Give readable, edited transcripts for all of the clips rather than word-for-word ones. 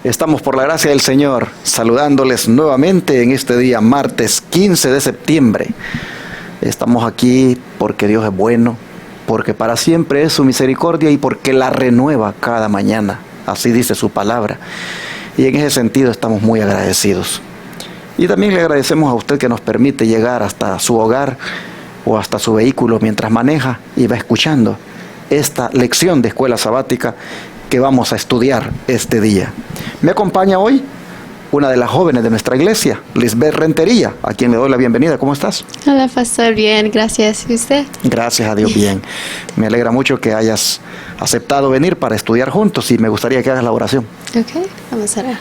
Estamos por la gracia del Señor saludándoles nuevamente en este día, martes 15 de septiembre. Estamos aquí porque Dios es bueno, porque para siempre es su misericordia y porque la renueva cada mañana. Así dice su palabra. Y en ese sentido estamos muy agradecidos. Y también le agradecemos a usted que nos permite llegar hasta su hogar o hasta su vehículo mientras maneja y va escuchando esta lección de escuela sabática que vamos a estudiar este día. Me acompaña hoy una de las jóvenes de nuestra iglesia, Lisbeth Rentería, a quien le doy la bienvenida. ¿Cómo estás? Hola, pastor, bien, gracias. ¿Y usted? Gracias a Dios, bien. Me alegra mucho que hayas aceptado venir para estudiar juntos y me gustaría que hagas la oración. Ok, vamos a orar.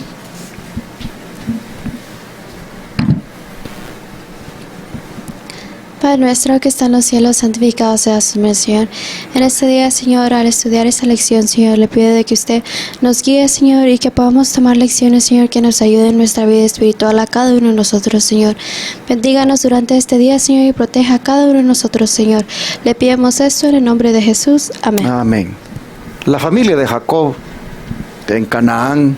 Padre nuestro que está en los cielos, santificado sea su mención. En este día, Señor, al estudiar esta lección, Señor, le pido de que usted nos guíe, Señor, y que podamos tomar lecciones, Señor, que nos ayuden en nuestra vida espiritual a cada uno de nosotros, Señor. Bendíganos durante este día, Señor, y proteja a cada uno de nosotros, Señor. Le pidamos esto en el nombre de Jesús. Amén. Amén. La familia de Jacob en Canaán,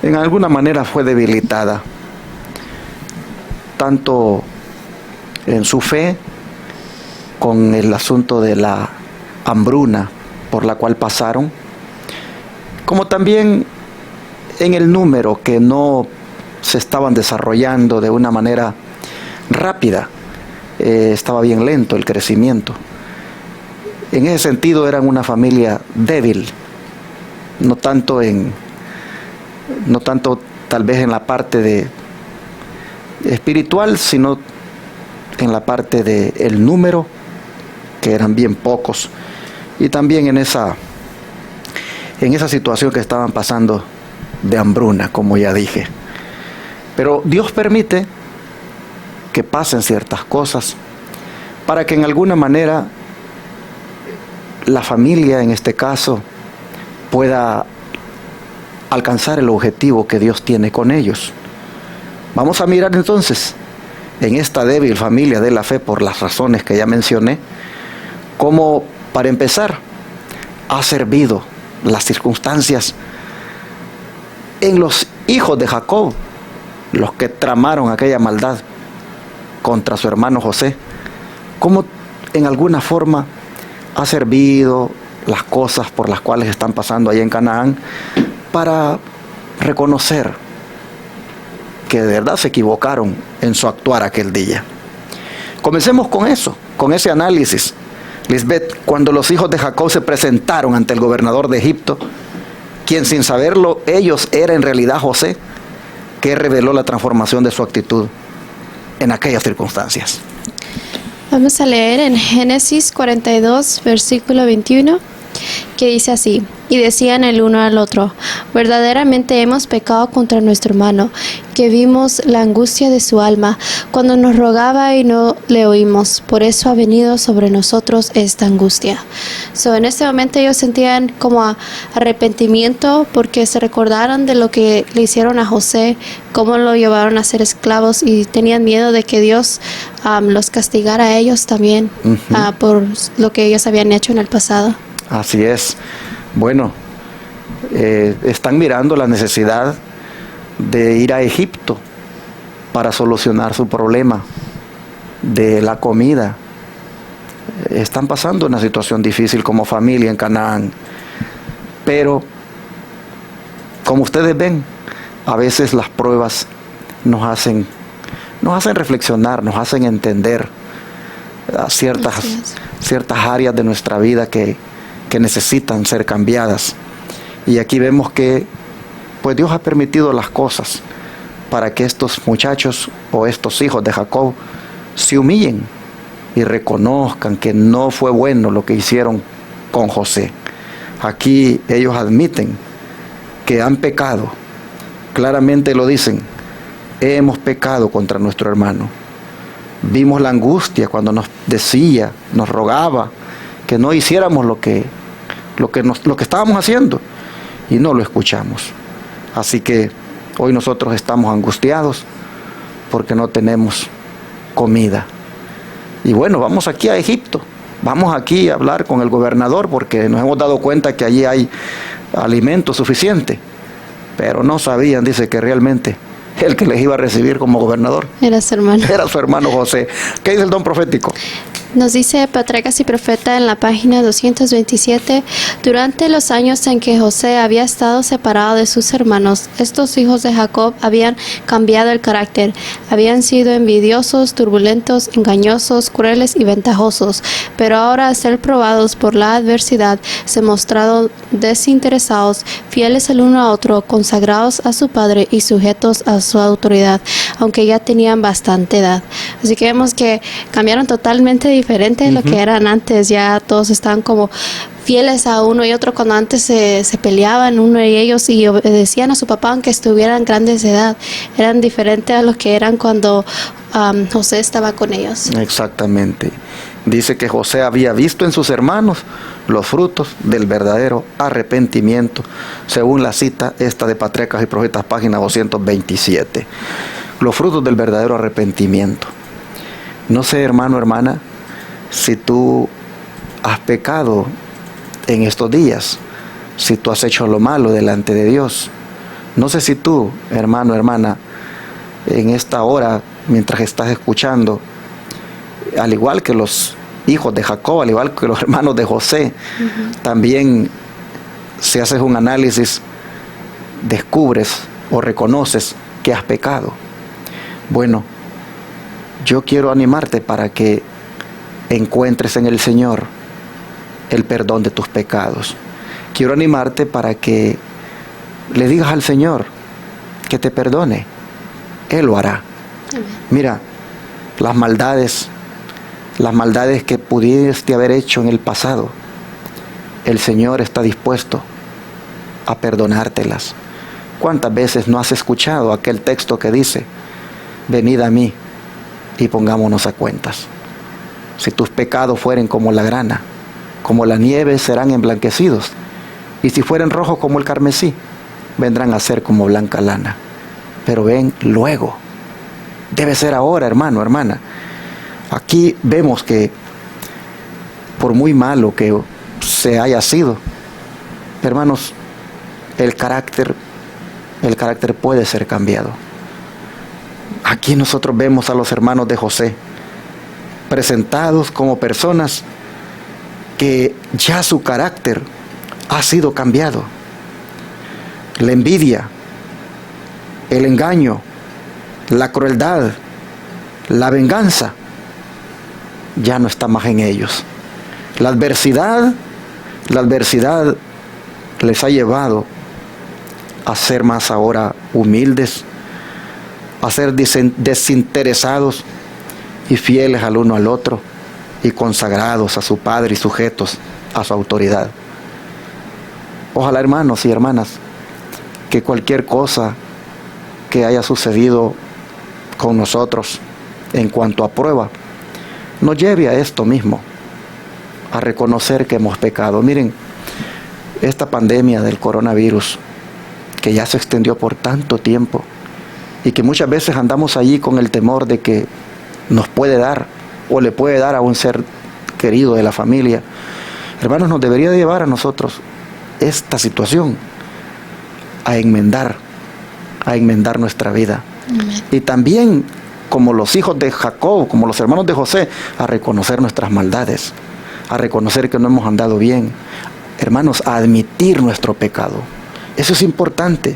en alguna manera fue debilitada, tanto en su fe, con el asunto de la hambruna por la cual pasaron, como también en el número, que no se estaban desarrollando de una manera rápida, estaba bien lento el crecimiento. En ese sentido eran una familia débil, no tanto tal vez en la parte de espiritual, sino en la parte del número, que eran bien pocos, y también en esa situación que estaban pasando de hambruna, como ya dije. Pero Dios permite que pasen ciertas cosas para que en alguna manera la familia, en este caso, pueda alcanzar el objetivo que Dios tiene con ellos. Vamos a mirar entonces en esta débil familia de la fe, por las razones que ya mencioné, cómo, para empezar, ha servido las circunstancias en los hijos de Jacob, los que tramaron aquella maldad contra su hermano José, cómo en alguna forma ha servido las cosas por las cuales están pasando allá en Canaán, para reconocer que de verdad se equivocaron en su actuar aquel día. Comencemos con eso, con ese análisis. Lisbeth, cuando los hijos de Jacob se presentaron ante el gobernador de Egipto, quien sin saberlo ellos era en realidad José, que reveló la transformación de su actitud en aquellas circunstancias. Vamos a leer en Génesis 42, versículo 21, que dice así: y decían el uno al otro: verdaderamente hemos pecado contra nuestro hermano, que vimos la angustia de su alma cuando nos rogaba y no le oímos, por eso ha venido sobre nosotros esta angustia. En este momento ellos sentían como arrepentimiento, porque se recordaron de lo que le hicieron a José, cómo lo llevaron a ser esclavos, y tenían miedo de que Dios los castigara a ellos también por lo que ellos habían hecho en el pasado. Así es. Bueno, están mirando la necesidad de ir a Egipto para solucionar su problema de la comida. Están pasando una situación difícil como familia en Canaán, pero como ustedes ven, a veces las pruebas nos hacen reflexionar, nos hacen entender ciertas áreas de nuestra vida que necesitan ser cambiadas. Y aquí vemos que pues Dios ha permitido las cosas para que estos muchachos o estos hijos de Jacob se humillen y reconozcan que no fue bueno lo que hicieron con José. Aquí ellos admiten que han pecado, claramente lo dicen: hemos pecado contra nuestro hermano. Vimos la angustia cuando nos decía, nos rogaba que no hiciéramos lo que estábamos haciendo, y no lo escuchamos. Así que hoy nosotros estamos angustiados porque no tenemos comida. Y bueno, vamos aquí a Egipto, vamos aquí a hablar con el gobernador, porque nos hemos dado cuenta que allí hay alimento suficiente. pero no sabían, dice, que realmente el que les iba a recibir como gobernador Era su hermano. era su hermano José. ¿Qué dice el don profético? Nos dice Patriarcas y Profeta en la página 227, durante los años en que José había estado separado de sus hermanos, estos hijos de Jacob habían cambiado el carácter, habían sido envidiosos, turbulentos, engañosos, crueles y ventajosos, pero ahora al ser probados por la adversidad, se mostraron desinteresados, fieles el uno a otro, consagrados a su padre y sujetos a su autoridad, aunque ya tenían bastante edad. Así que vemos que cambiaron totalmente diferente de lo que eran antes. Ya todos estaban como fieles a uno y otro, cuando antes se peleaban uno y ellos y obedecían a su papá aunque estuvieran grandes de edad. Eran diferentes a los que eran cuando José estaba con ellos. Exactamente. Dice que José había visto en sus hermanos los frutos del verdadero arrepentimiento, según la cita esta de Patriarcas y Profetas, página 227. Los frutos del verdadero arrepentimiento. No sé, hermano, hermana, si tú has pecado en estos días, si tú has hecho lo malo delante de Dios. No sé si tú, hermano, hermana, en esta hora, mientras estás escuchando, al igual que los hijos de Jacob, al igual que los hermanos de José, también si haces un análisis, descubres o reconoces que has pecado. Bueno, yo quiero animarte para que encuentres en el Señor el perdón de tus pecados. Quiero animarte para que le digas al Señor que te perdone. Él lo hará. Amén. Mira, las maldades que pudiste haber hecho en el pasado, el Señor está dispuesto a perdonártelas. ¿Cuántas veces no has escuchado aquel texto que dice: venid a mí y pongámonos a cuentas? Si tus pecados fueren como la grana, como la nieve serán emblanquecidos, y si fueren rojos como el carmesí, vendrán a ser como blanca lana. Pero ven luego. Debe ser ahora, hermano, hermana. Aquí vemos que por muy malo que se haya sido, hermanos, el carácter puede ser cambiado. Aquí nosotros vemos a los hermanos de José presentados como personas que ya su carácter ha sido cambiado. La envidia, el engaño, la crueldad, la venganza ya no está más en ellos. La adversidad les ha llevado a ser más ahora humildes, a ser desinteresados y fieles al uno al otro, y consagrados a su Padre y sujetos a su autoridad. Ojalá, hermanos y hermanas, que cualquier cosa que haya sucedido con nosotros en cuanto a prueba, nos lleve a esto mismo, a reconocer que hemos pecado. Miren, esta pandemia del coronavirus, que ya se extendió por tanto tiempo, y que muchas veces andamos allí con el temor de que nos puede dar o le puede dar a un ser querido de la familia. Hermanos, nos debería de llevar a nosotros esta situación a enmendar nuestra vida. Amén. Y también, como los hijos de Jacob, como los hermanos de José, a reconocer nuestras maldades, a reconocer que no hemos andado bien. Hermanos, a admitir nuestro pecado. Eso es importante.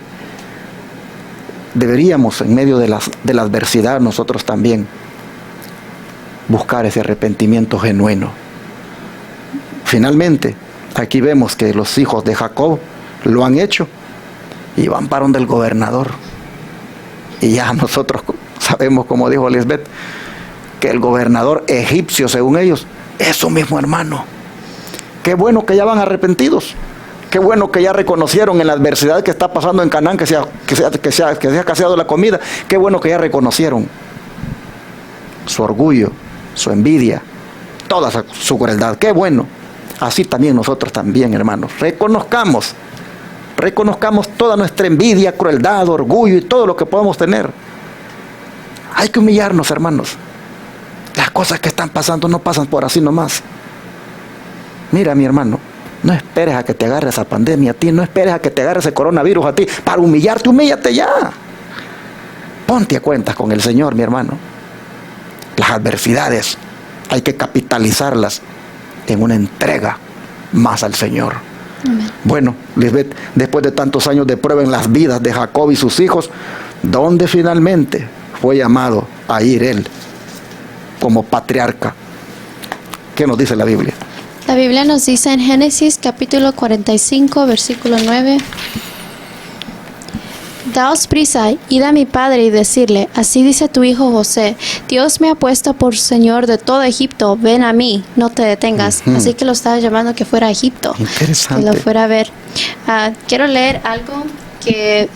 Deberíamos, en medio de la adversidad, nosotros también buscar ese arrepentimiento genuino. Finalmente, aquí vemos que los hijos de Jacob lo han hecho y van para donde el gobernador. Y ya nosotros sabemos, como dijo Lisbeth, que el gobernador egipcio, según ellos, es su mismo hermano. Qué bueno que ya van arrepentidos. Qué bueno que ya reconocieron en la adversidad que está pasando en Canaán, que se ha escaseado la comida. Qué bueno que ya reconocieron su orgullo, su envidia, toda su crueldad. Qué bueno. Así también nosotros también, hermanos. Reconozcamos toda nuestra envidia, crueldad, orgullo y todo lo que podamos tener. Hay que humillarnos, hermanos. Las cosas que están pasando no pasan por así nomás. Mira, mi hermano, No esperes a que te agarre esa pandemia a ti, no esperes a que te agarre ese coronavirus a ti para humillarte, humíllate ya. Ponte a cuentas con el Señor, mi hermano. Las adversidades hay que capitalizarlas en una entrega más al Señor. Amén. Bueno, Lisbeth, después de tantos años de prueba en las vidas de Jacob y sus hijos, ¿dónde finalmente fue llamado a ir él como patriarca? ¿Qué nos dice la Biblia? La Biblia nos dice en Génesis capítulo 45, versículo 9. Daos prisa, id a mi padre y decirle, así dice tu hijo José, Dios me ha puesto por Señor de todo Egipto, ven a mí, no te detengas. Así que lo estaba llamando que fuera a Egipto, Interesante. que lo fuera a ver. Quiero leer algo que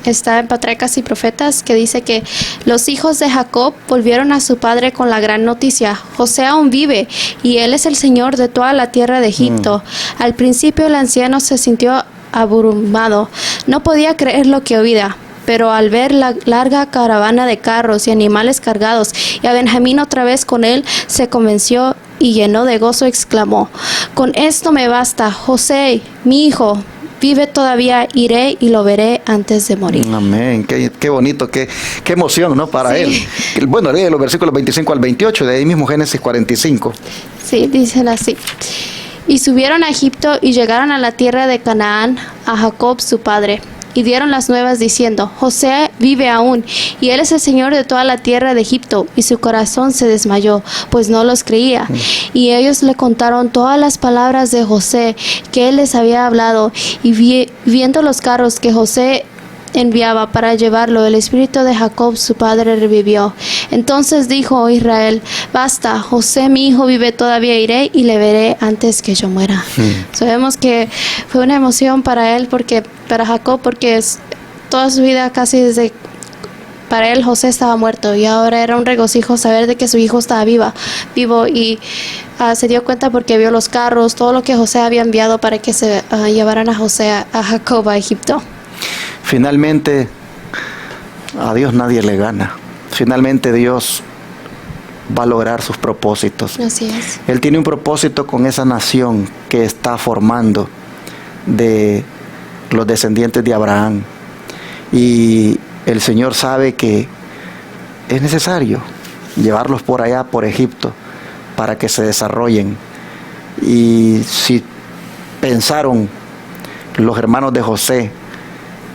está en Patriarcas y Profetas, que dice que los hijos de Jacob volvieron a su padre con la gran noticia: José aún vive y él es el Señor de toda la tierra de Egipto. Al principio el anciano se sintió abrumado, no podía creer lo que oía, pero al ver la larga caravana de carros y animales cargados y a Benjamín otra vez con él, se convenció y lleno de gozo exclamó: con esto me basta, José, mi hijo, vive todavía, iré y lo veré antes de morir. Amén, qué bonito, qué emoción, ¿no? Para Sí. él. Bueno, lee los versículos 25 al 28, de ahí mismo Génesis 45. Sí, dicen así. Y subieron a Egipto y llegaron a la tierra de Canaán, a Jacob su padre. Y dieron las nuevas diciendo: José vive aún, y él es el Señor de toda la tierra de Egipto. Y su corazón se desmayó, pues no los creía. Y ellos le contaron todas las palabras de José que él les había hablado. Y viendo los carros que José enviaba para llevarlo, el espíritu de Jacob su padre revivió. Entonces dijo Israel: basta, José mi hijo vive todavía, iré y le veré antes que yo muera. Sabemos que fue una emoción para él, para Jacob, porque toda su vida casi desde para él José estaba muerto, y ahora era un regocijo saber de que su hijo estaba vivo, y se dio cuenta porque vio los carros, todo lo que José había enviado para que se llevaran a Jacob a Egipto. Finalmente, a Dios nadie le gana. Finalmente Dios va a lograr sus propósitos. Así es. Él tiene un propósito con esa nación que está formando de los descendientes de Abraham. Y el Señor sabe que es necesario llevarlos por allá, por Egipto, para que se desarrollen. Y si pensaron los hermanos de José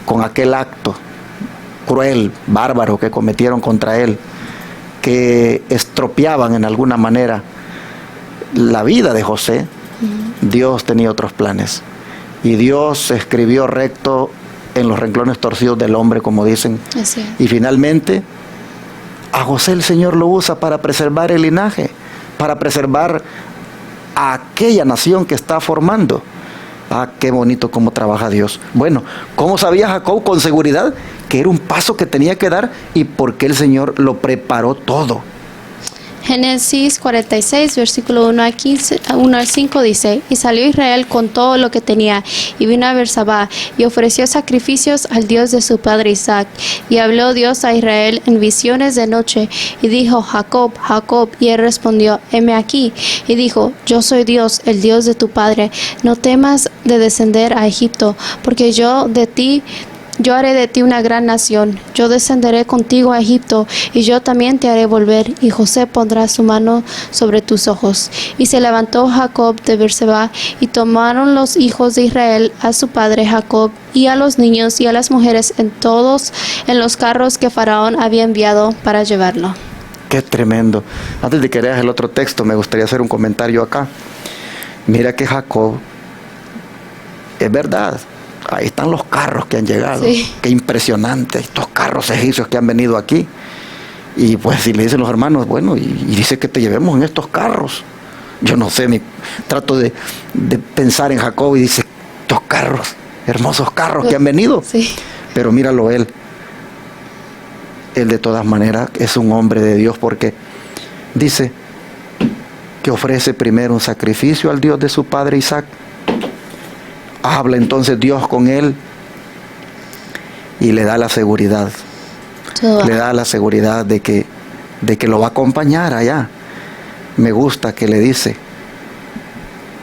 con aquel acto cruel, bárbaro que cometieron contra él, que estropeaban en alguna manera la vida de José, Dios tenía otros planes. Y Dios escribió recto en los renglones torcidos del hombre, como dicen. Así es. Y finalmente, a José el Señor lo usa para preservar el linaje, para preservar a aquella nación que está formando. Ah, qué bonito cómo trabaja Dios. Bueno, ¿cómo sabía Jacob con seguridad que era un paso que tenía que dar y por qué el Señor lo preparó todo? Génesis 46, versículo 1 al 5 dice: y salió Israel con todo lo que tenía, y vino a Bersabá, y ofreció sacrificios al Dios de su padre Isaac. Y habló Dios a Israel en visiones de noche, y dijo: Jacob, Jacob. Y él respondió: heme aquí. Y dijo: yo soy Dios, el Dios de tu padre. No temas de descender a Egipto, porque yo haré de ti una gran nación. Yo descenderé contigo a Egipto, y yo también te haré volver, y José pondrá su mano sobre tus ojos. Y se levantó Jacob de Berseba, y tomaron los hijos de Israel a su padre Jacob, y a los niños y a las mujeres en los carros que Faraón había enviado para llevarlo. Qué tremendo. Antes de que leas el otro texto, me gustaría hacer un comentario acá. Mira que Jacob, es verdad, ahí están los carros que han llegado. Sí. Qué impresionante, estos carros egipcios que han venido aquí. Y pues si le dicen los hermanos, bueno, y dice que te llevemos en estos carros. Yo no sé, trato de pensar en Jacob y dice, estos carros, hermosos carros que han venido. Sí. Pero míralo él de todas maneras es un hombre de Dios, porque dice que ofrece primero un sacrificio al Dios de su padre Isaac. Habla entonces Dios con él y le da la seguridad. Le da la seguridad de que lo va a acompañar allá. Me gusta que le dice: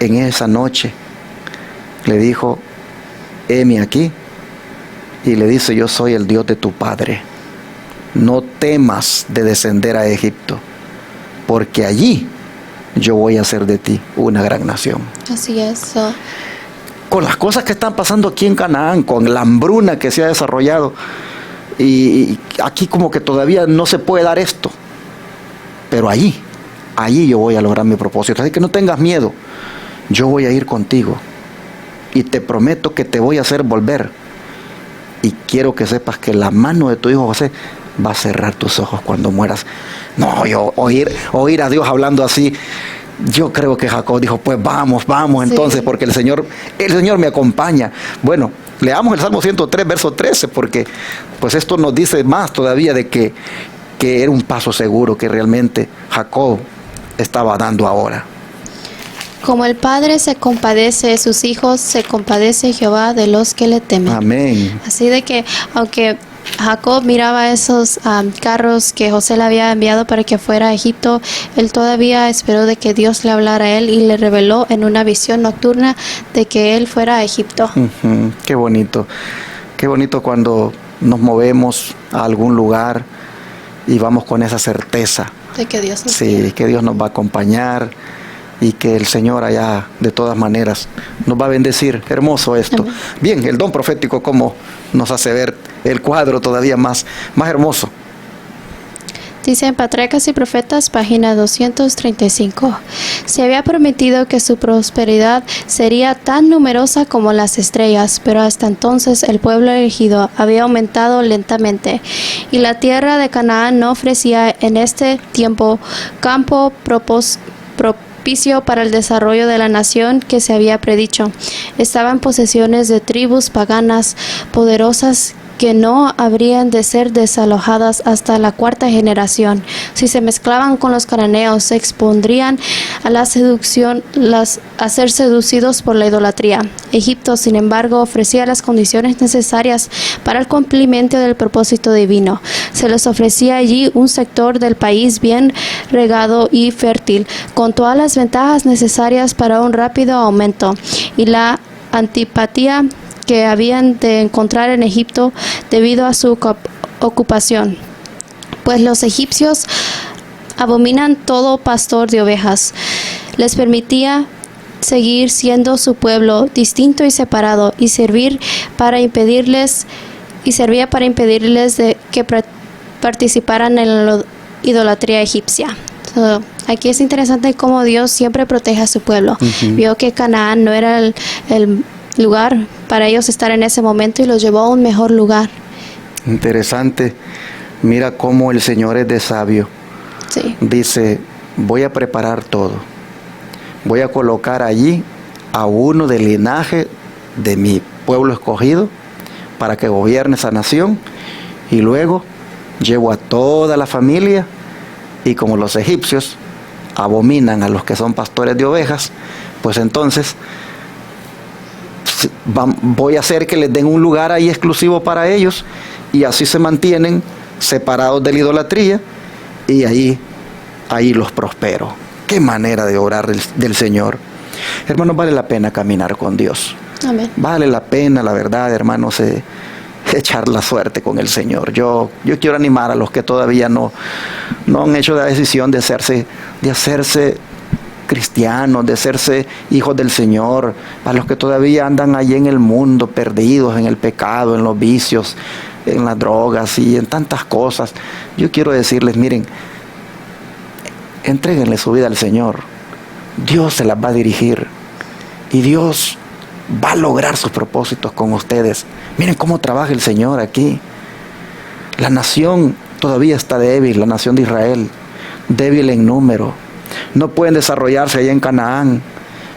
en esa noche le dijo, heme aquí, y le dice, yo soy el Dios de tu padre. No temas de descender a Egipto, porque allí yo voy a hacer de ti una gran nación. Así es. Con las cosas que están pasando aquí en Canaán, con la hambruna que se ha desarrollado, y aquí como que todavía no se puede dar esto, pero allí yo voy a lograr mi propósito. Así que no tengas miedo, yo voy a ir contigo y te prometo que te voy a hacer volver, y quiero que sepas que la mano de tu hijo José va a cerrar tus ojos cuando mueras. No, yo oír a Dios hablando así, yo creo que Jacob dijo, pues vamos entonces, porque el Señor me acompaña. Bueno, leamos el Salmo 103, verso 13, porque pues esto nos dice más todavía de que era un paso seguro que realmente Jacob estaba dando ahora. Como el Padre se compadece de sus hijos, se compadece Jehová de los que le temen. Amén. Así de que, aunque Jacob miraba esos carros que José le había enviado para que fuera a Egipto, él todavía esperó de que Dios le hablara a él y le reveló en una visión nocturna de que él fuera a Egipto. Qué bonito cuando nos movemos a algún lugar y vamos con esa certeza De que Dios nos sí, que Dios nos va a acompañar y que el Señor allá de todas maneras nos va a bendecir. Hermoso esto. Amén. Bien, el don profético como nos hace ver el cuadro todavía más hermoso. Dice en Patriarcas y Profetas, página 235. Se había prometido que su prosperidad sería tan numerosa como las estrellas, pero hasta entonces el pueblo elegido había aumentado lentamente, y la tierra de Canaán no ofrecía en este tiempo campo propicio para el desarrollo de la nación que se había predicho. Estaban posesiones de tribus paganas poderosas que no habrían de ser desalojadas hasta la cuarta generación. Si se mezclaban con los cananeos, se expondrían a la seducción, a ser seducidos por la idolatría. Egipto, sin embargo, ofrecía las condiciones necesarias para el cumplimiento del propósito divino. Se les ofrecía allí un sector del país bien regado y fértil, con todas las ventajas necesarias para un rápido aumento, y la antipatía que habían de encontrar en Egipto debido a su ocupación, pues los egipcios abominan todo pastor de ovejas. Les permitía seguir siendo su pueblo distinto y separado, y servía para impedirles de que participaran en la idolatría egipcia. Aquí es interesante cómo Dios siempre protege a su pueblo. Vio que Canaán no era el lugar para ellos estar en ese momento y los llevó a un mejor lugar. Interesante. Mira cómo el Señor es de sabio. Sí. Dice, voy a preparar todo. Voy a colocar allí a uno del linaje de mi pueblo escogido para que gobierne esa nación, y luego llevo a toda la familia, y como los egipcios abominan a los que son pastores de ovejas, pues entonces voy a hacer que les den un lugar ahí exclusivo para ellos, y así se mantienen separados de la idolatría, y ahí los prospero. Qué manera de orar del Señor. Hermanos, vale la pena caminar con Dios. Amén. Vale la pena, la verdad, hermanos, echar la suerte con el Señor. Yo quiero animar a los que todavía no han hecho la decisión de hacerse cristianos, de hacerse hijos del Señor, para los que todavía andan allí en el mundo, perdidos en el pecado, en los vicios, en las drogas y en tantas cosas. Yo quiero decirles, miren, entréguenle su vida al Señor. Dios se las va a dirigir, y Dios va a lograr sus propósitos con ustedes. Miren cómo trabaja el Señor aquí. La nación todavía está débil, la nación de Israel, débil en número. No pueden desarrollarse allá en Canaán,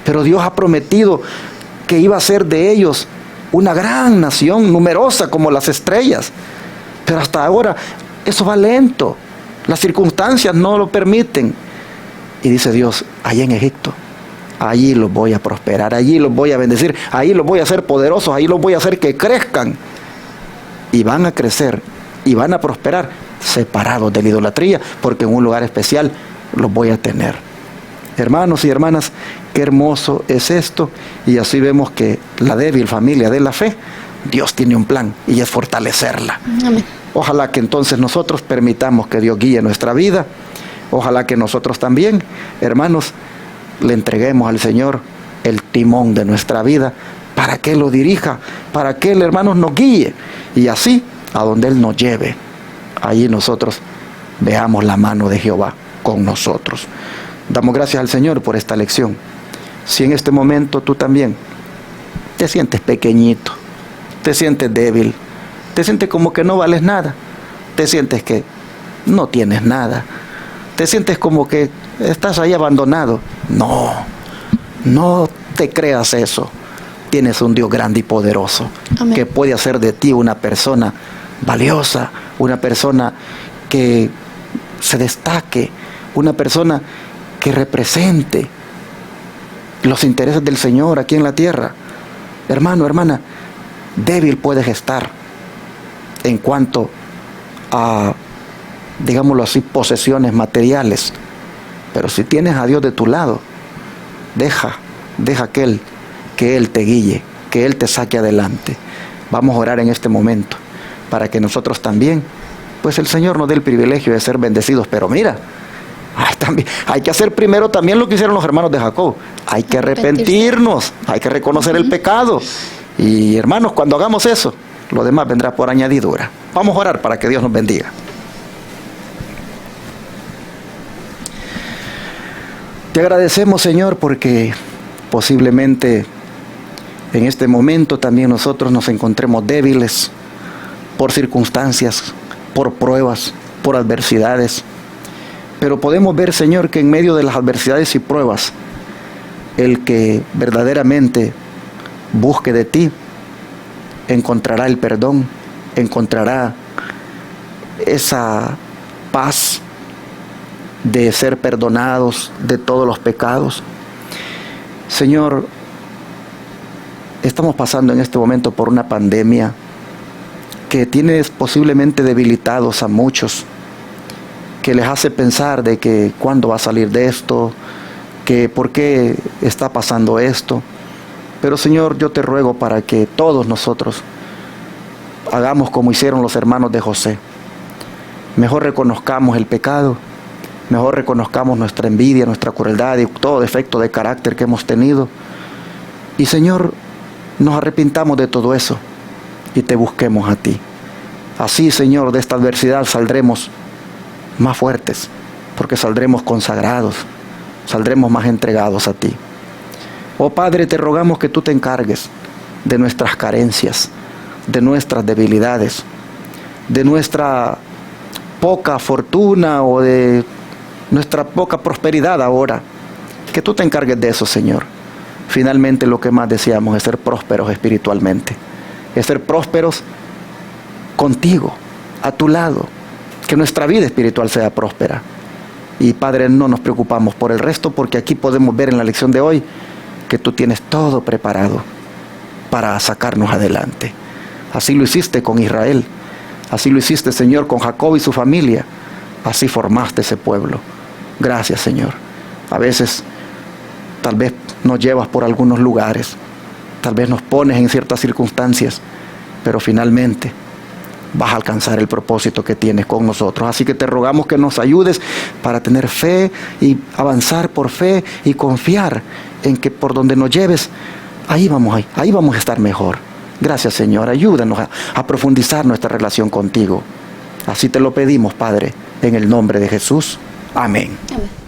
pero Dios ha prometido que iba a ser de ellos una gran nación, numerosa como las estrellas. Pero hasta ahora eso va lento, las circunstancias no lo permiten. Y dice Dios, allá en Egipto, allí los voy a prosperar, allí los voy a bendecir, ahí los voy a hacer poderosos, ahí los voy a hacer que crezcan. Y van a crecer y van a prosperar separados de la idolatría, porque en un lugar especial los voy a tener. Hermanos y hermanas, qué hermoso es esto, y así vemos que la débil familia de la fe, Dios tiene un plan y es fortalecerla. Amén. Ojalá que entonces nosotros permitamos que Dios guíe nuestra vida. Ojalá que nosotros también, hermanos, le entreguemos al Señor el timón de nuestra vida para que Él lo dirija, para que Él, hermanos, nos guíe. Y así, a donde Él nos lleve, allí nosotros veamos la mano de Jehová con nosotros. Damos gracias al Señor por esta lección. Si en este momento tú también te sientes pequeñito, te sientes débil, te sientes como que no vales nada, te sientes que no tienes nada, te sientes como que estás ahí abandonado, no te creas eso. Tienes un Dios grande y poderoso. Amén. Que puede hacer de ti una persona valiosa, una persona que se destaque, una persona que represente los intereses del Señor aquí en la tierra. Hermano, hermana, débil puedes estar en cuanto a, digámoslo así, posesiones materiales, pero si tienes a Dios de tu lado, deja que Él te guíe, que Él te saque adelante. Vamos a orar en este momento para que nosotros también, pues el Señor nos dé el privilegio de ser bendecidos. Pero mira, también hay que hacer primero también lo que hicieron los hermanos de Jacob. Hay que arrepentirnos, hay que reconocer el pecado. Y hermanos, cuando hagamos eso, lo demás vendrá por añadidura. Vamos a orar para que Dios nos bendiga. Te agradecemos, Señor, porque posiblemente en este momento también nosotros nos encontremos débiles por circunstancias, por pruebas, por adversidades. Pero podemos ver, Señor, que en medio de las adversidades y pruebas, el que verdaderamente busque de ti, encontrará el perdón, encontrará esa paz de ser perdonados de todos los pecados. Señor, estamos pasando en este momento por una pandemia que tiene posiblemente debilitados a muchos, que les hace pensar de que cuándo va a salir de esto, que por qué está pasando esto. Pero Señor, yo te ruego para que todos nosotros hagamos como hicieron los hermanos de José. Mejor reconozcamos el pecado, mejor reconozcamos nuestra envidia, nuestra crueldad y todo defecto de carácter que hemos tenido. Y Señor, nos arrepintamos de todo eso y te busquemos a ti. Así, Señor, de esta adversidad saldremos más fuertes, porque saldremos consagrados, saldremos más entregados a ti. Oh Padre, te rogamos que tú te encargues de nuestras carencias, de nuestras debilidades, de nuestra poca fortuna o de nuestra poca prosperidad ahora. Que tú te encargues de eso, Señor. Finalmente lo que más deseamos es ser prósperos espiritualmente, es ser prósperos contigo, a tu lado, que nuestra vida espiritual sea próspera. Y Padre, no nos preocupamos por el resto, porque aquí podemos ver en la lección de hoy que tú tienes todo preparado para sacarnos adelante. Así lo hiciste con Israel, así lo hiciste, Señor, con Jacob y su familia, así formaste ese pueblo. Gracias, Señor. A veces tal vez nos llevas por algunos lugares, tal vez nos pones en ciertas circunstancias, pero finalmente vas a alcanzar el propósito que tienes con nosotros. Así que te rogamos que nos ayudes para tener fe y avanzar por fe y confiar en que por donde nos lleves, ahí vamos a estar mejor. Gracias, Señor. Ayúdanos a profundizar nuestra relación contigo. Así te lo pedimos, Padre, en el nombre de Jesús. Amén. Amén.